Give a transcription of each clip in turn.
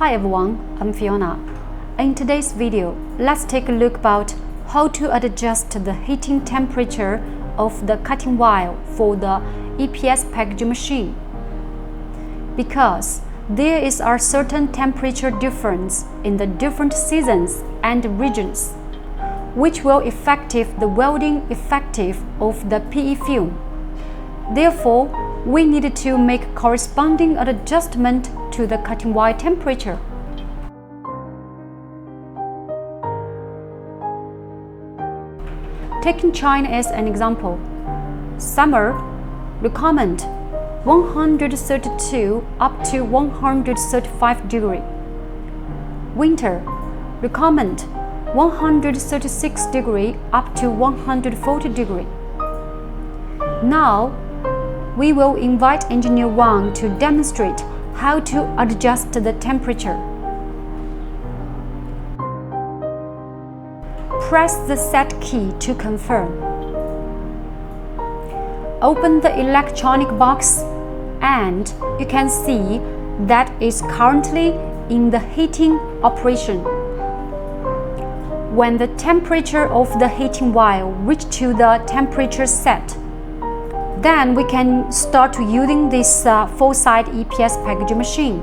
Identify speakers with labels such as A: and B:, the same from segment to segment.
A: Hi everyone, I'm Fiona. In today's video, let's take a look about how to adjust the heating temperature of the cutting wire for the EPS packaging machine. Because there is a certain temperature difference in the different seasons and regions, which will affect the welding effective of the PE film. Therefore, we need to make corresponding adjustment to the cutting wire temperature. Taking China as an example, summer recommend 132 up to 135 degree. Winter recommend 136 degree up to 140 degree. Now, we will invite Engineer Wang to demonstrate how to adjust the temperature. Press the Set key to confirm. Open the electronic box and you can see that it's currently in the heating operation. When the temperature of the heating wire reaches to the temperature set, then we can start using this four-side EPS packaging machine.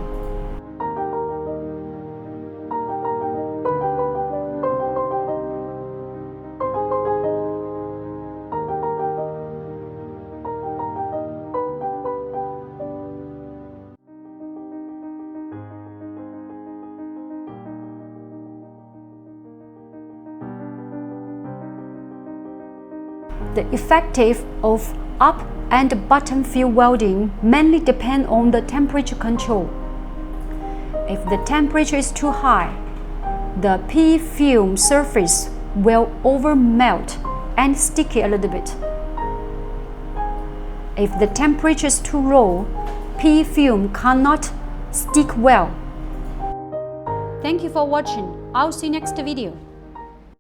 A: The effective of up and bottom field welding mainly depend on the temperature control. If the temperature is too high, the PE film surface will over melt and sticky a little bit. If the temperature is too low, PE film cannot stick well. Thank you for watching. I'll see you next video.